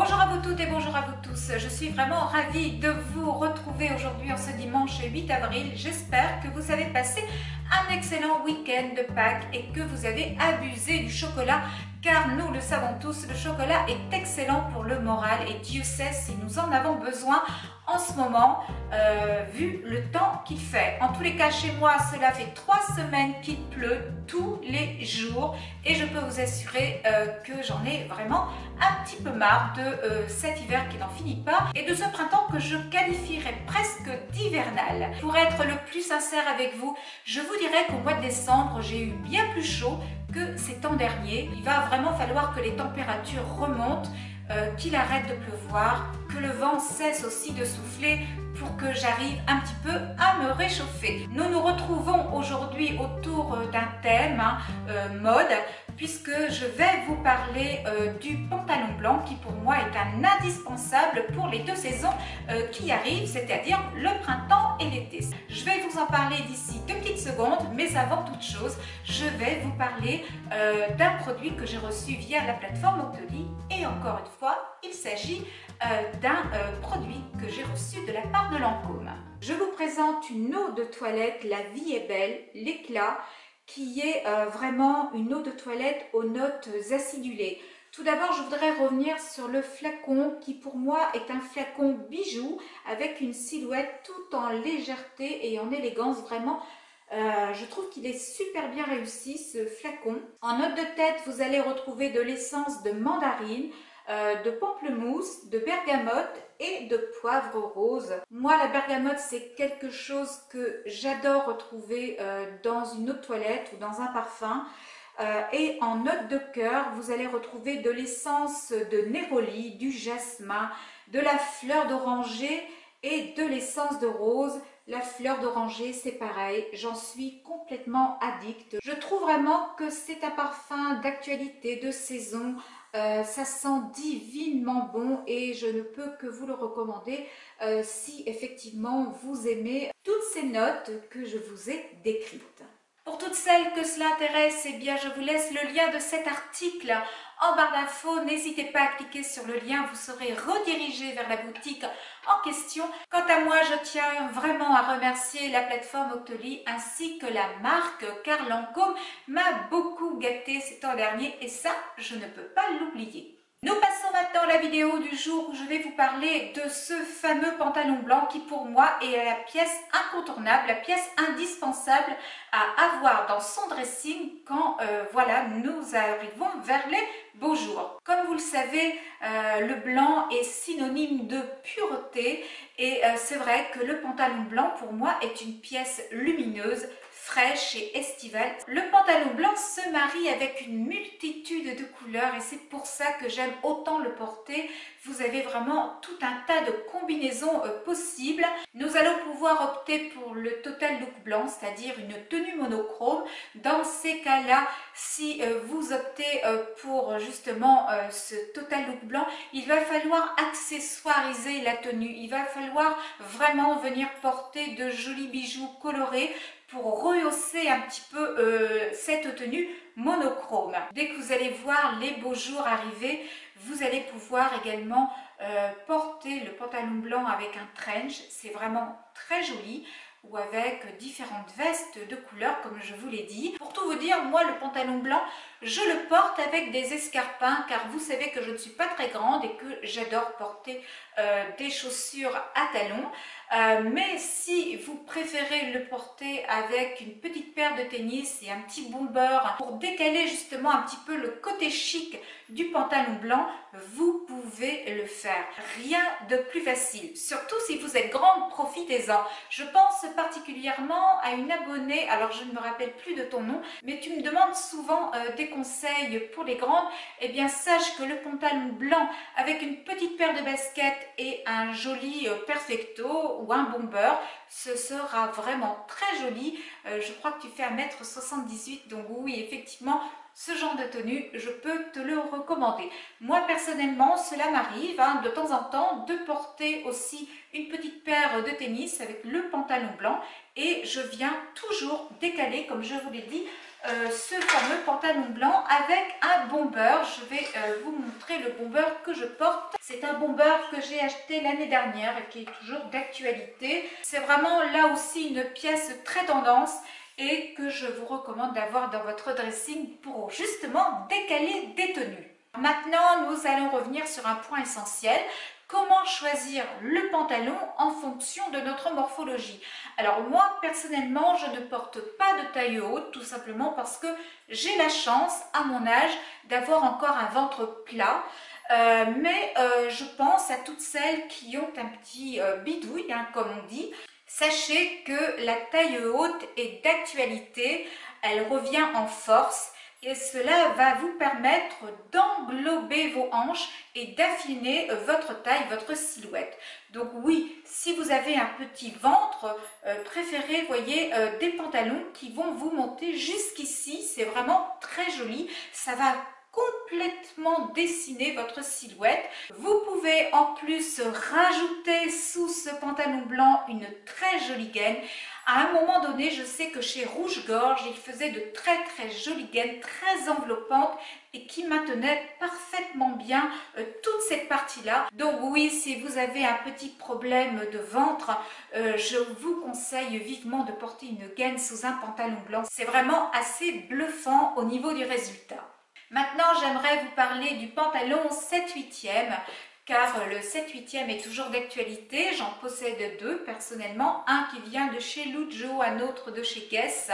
Bonjour à vous toutes et bonjour à vous tous. Je suis vraiment ravie de vous retrouver aujourd'hui en ce dimanche 8 avril. J'espère que vous avez passé un excellent week-end de Pâques et que vous avez abusé du chocolat, car nous le savons tous, le chocolat est excellent pour le moral et Dieu sait si nous en avons besoin en ce moment, vu le temps qu'il fait. En tous les cas, chez moi, cela fait 3 semaines qu'il pleut tous les jours et je peux vous assurer que j'en ai vraiment un petit peu marre de cet hiver qui n'en finit pas et de ce printemps que je qualifierais presque d'hivernal. Pour être le plus sincère avec vous, je vous dirais qu'au mois de décembre, j'ai eu bien plus chaud que ces temps derniers. Il va vraiment falloir que les températures remontent, qu'il arrête de pleuvoir, que le vent cesse aussi de souffler pour que j'arrive un petit peu à me réchauffer. Nous nous retrouvons aujourd'hui autour d'un thème mode, puisque je vais vous parler du pantalon blanc qui pour moi est un indispensable pour les deux saisons qui arrivent, c'est-à-dire le printemps et l'été. Je vais vous en parler d'ici 2 petites secondes, mais avant toute chose, je vais vous parler d'un produit que j'ai reçu via la plateforme Octoly. Et encore une fois, il s'agit d'un produit que j'ai reçu de la part de Lancôme. Je vous présente une eau de toilette, la vie est belle, l'éclat, qui est vraiment une eau de toilette aux notes acidulées. Tout d'abord, je voudrais revenir sur le flacon qui pour moi est un flacon bijou avec une silhouette tout en légèreté et en élégance. Vraiment, je trouve qu'il est super bien réussi ce flacon. En note de tête, vous allez retrouver de l'essence de mandarine, de pamplemousse, de bergamote et de poivre rose. Moi, la bergamote, c'est quelque chose que j'adore retrouver dans une eau de toilette ou dans un parfum. Et en note de cœur, vous allez retrouver de l'essence de néroli, du jasmin, de la fleur d'oranger et de l'essence de rose. La fleur d'oranger, c'est pareil, j'en suis complètement addict. Je trouve vraiment que c'est un parfum d'actualité, de saison. Ça sent divinement bon et je ne peux que vous le recommander si effectivement vous aimez toutes ces notes que je vous ai décrites. Pour toutes celles que cela intéresse, eh bien, je vous laisse le lien de cet article en barre d'infos. N'hésitez pas à cliquer sur le lien, vous serez redirigé vers la boutique en question. Quant à moi, je tiens vraiment à remercier la plateforme Octoly ainsi que la marque, car Lancôme m'a beaucoup gâté ces temps derniers et ça, je ne peux pas l'oublier. Nous passons maintenant à la vidéo du jour où je vais vous parler de ce fameux pantalon blanc qui pour moi est la pièce incontournable, la pièce indispensable à avoir dans son dressing quand voilà, nous arrivons vers les beaux jours. Comme vous le savez, le blanc est synonyme de pureté et c'est vrai que le pantalon blanc pour moi est une pièce lumineuse, fraîche et estivale. Le pantalon blanc se marie avec une multitude de couleurs et c'est pour ça que j'aime autant le porter. Vous avez vraiment tout un tas de combinaisons possibles. Nous allons pouvoir opter pour le total look blanc, c'est-à-dire une tenue monochrome. Dans ces cas-là, si vous optez pour justement ce total look blanc, il va falloir accessoiriser la tenue. Il va falloir vraiment venir porter de jolis bijoux colorés pour rehausser un petit peu cette tenue monochrome. Dès que vous allez voir les beaux jours arriver, vous allez pouvoir également porter le pantalon blanc avec un trench, c'est vraiment très joli, ou avec différentes vestes de couleurs comme je vous l'ai dit. Pour tout vous dire, moi le pantalon blanc, je le porte avec des escarpins car vous savez que je ne suis pas très grande et que j'adore porter des chaussures à talons. Mais si vous préférez le porter avec une petite paire de tennis et un petit bomber pour décaler justement un petit peu le côté chic du pantalon blanc, vous pouvez le faire. Rien de plus facile. Surtout si vous êtes grande, profitez-en. Je pense particulièrement à une abonnée, alors je ne me rappelle plus de ton nom, mais tu me demandes souvent des conseils pour les grandes. Eh bien sache que le pantalon blanc avec une petite paire de baskets et un joli perfecto ou un bomber, ce sera vraiment très joli. Je crois que tu fais 1m78, donc oui, effectivement, ce genre de tenue, je peux te le recommander. Moi, personnellement, cela m'arrive de temps en temps de porter aussi une petite paire de tennis avec le pantalon blanc et je viens toujours décaler, comme je vous l'ai dit, ce fameux pantalon blanc avec un bomber. Je vais vous montrer le bomber que je porte. C'est un bomber que j'ai acheté l'année dernière et qui est toujours d'actualité. C'est vraiment là aussi une pièce très tendance et que je vous recommande d'avoir dans votre dressing pour justement décaler des tenues. Maintenant, nous allons revenir sur un point essentiel. Comment choisir le pantalon en fonction de notre morphologie? Alors moi, personnellement, je ne porte pas de taille haute, tout simplement parce que j'ai la chance, à mon âge, d'avoir encore un ventre plat. Mais je pense à toutes celles qui ont un petit bidouille, hein, comme on dit. Sachez que la taille haute est d'actualité, elle revient en force. Et cela va vous permettre d'englober vos hanches et d'affiner votre taille, votre silhouette. Donc oui, si vous avez un petit ventre, préférez, voyez, des pantalons qui vont vous monter jusqu'ici. C'est vraiment très joli. Ça va complètement dessiner votre silhouette. Vous pouvez en plus rajouter sous ce pantalon blanc une très jolie gaine. À un moment donné, je sais que chez Rouge-Gorge, il faisait de très jolies gaines, très enveloppantes et qui maintenaient parfaitement bien toute cette partie-là. Donc oui, si vous avez un petit problème de ventre, je vous conseille vivement de porter une gaine sous un pantalon blanc. C'est vraiment assez bluffant au niveau du résultat. Maintenant, j'aimerais vous parler du pantalon 7/8e. Car le 7/8e est toujours d'actualité. J'en possède deux personnellement, un qui vient de chez Lujo, un autre de chez Guess.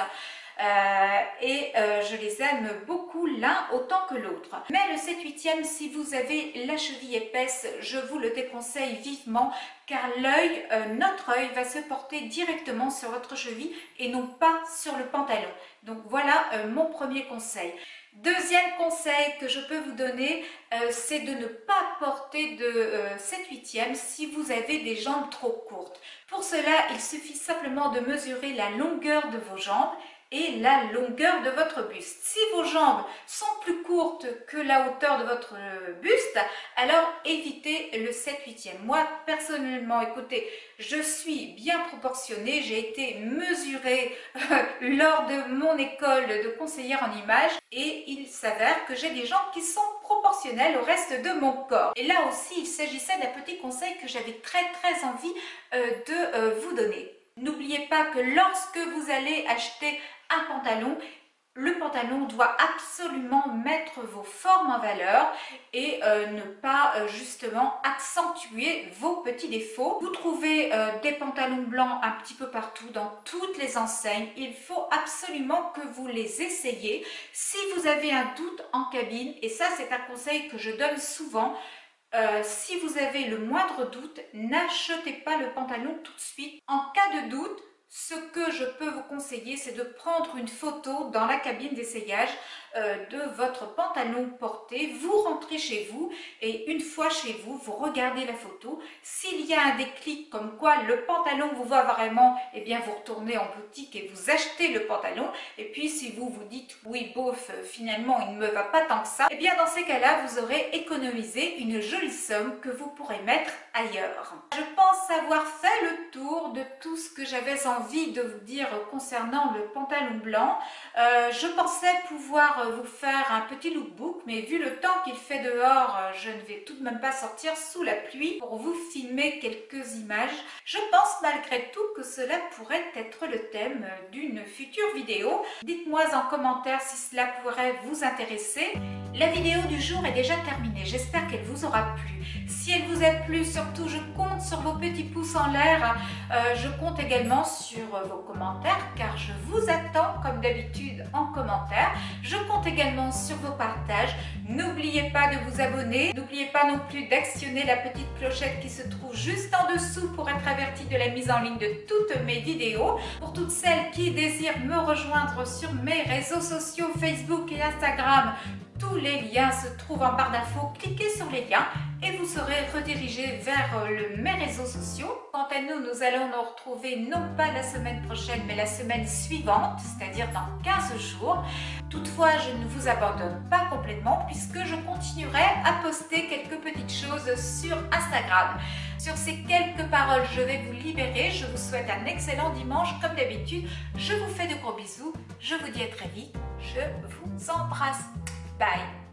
Je les aime beaucoup l'un autant que l'autre. Mais le 7/8e, si vous avez la cheville épaisse, je vous le déconseille vivement car l'œil, notre œil va se porter directement sur votre cheville et non pas sur le pantalon. Donc voilà mon premier conseil. Deuxième conseil que je peux vous donner, c'est de ne pas porter de 7/8e si vous avez des jambes trop courtes. Pour cela, il suffit simplement de mesurer la longueur de vos jambes et la longueur de votre buste. Si vos jambes sont plus courtes que la hauteur de votre buste, alors évitez le 7/8e. Moi, personnellement, écoutez, je suis bien proportionnée. J'ai été mesurée lors de mon école de conseillère en images et il s'avère que j'ai des jambes qui sont proportionnelles au reste de mon corps. Et là aussi, il s'agissait d'un petit conseil que j'avais très envie de vous donner. N'oubliez pas que lorsque vous allez acheter un pantalon, le pantalon doit absolument mettre vos formes en valeur et ne pas justement accentuer vos petits défauts. Vous trouvez des pantalons blancs un petit peu partout dans toutes les enseignes. Il faut absolument que vous les essayiez. Si vous avez un doute en cabine, et ça c'est un conseil que je donne souvent, si vous avez le moindre doute, n'achetez pas le pantalon tout de suite. En cas de doute, ce que je peux vous conseiller, c'est de prendre une photo dans la cabine d'essayage de votre pantalon porté. Vous rentrez chez vous et une fois chez vous, vous regardez la photo. S'il y a un déclic comme quoi le pantalon vous va vraiment, eh bien vous retournez en boutique et vous achetez le pantalon. Et puis si vous vous dites oui bof, finalement il ne me va pas tant que ça, eh bien dans ces cas-là, vous aurez économisé une jolie somme que vous pourrez mettre ailleurs. Je pense avoir fait le tour de tout ce que j'avais envie de vous dire concernant le pantalon blanc. Je pensais pouvoir vous faire un petit lookbook, mais vu le temps qu'il fait dehors, je ne vais tout de même pas sortir sous la pluie pour vous filmer quelques images. Je pense malgré tout que cela pourrait être le thème d'une future vidéo. Dites-moi en commentaire si cela pourrait vous intéresser. La vidéo du jour est déjà terminée, j'espère qu'elle vous aura plu. Si elle vous a plu, surtout je compte sur vos petits pouces en l'air, je compte également sur vos commentaires car je vous attends comme d'habitude en commentaire. Je compte également sur vos partages. N'oubliez pas de vous abonner, n'oubliez pas non plus d'actionner la petite clochette qui se trouve juste en dessous pour être averti de la mise en ligne de toutes mes vidéos. Pour toutes celles qui désirent me rejoindre sur mes réseaux sociaux Facebook et Instagram, tous les liens se trouvent en barre d'infos. Cliquez sur les liens et vous serez redirigé vers mes réseaux sociaux. Quant à nous, nous allons nous retrouver non pas la semaine prochaine, mais la semaine suivante, c'est-à-dire dans 15 jours. Toutefois, je ne vous abandonne pas complètement puisque je continuerai à poster quelques petites choses sur Instagram. Sur ces quelques paroles, je vais vous libérer. Je vous souhaite un excellent dimanche comme d'habitude. Je vous fais de gros bisous. Je vous dis à très vite. Je vous embrasse. Bye.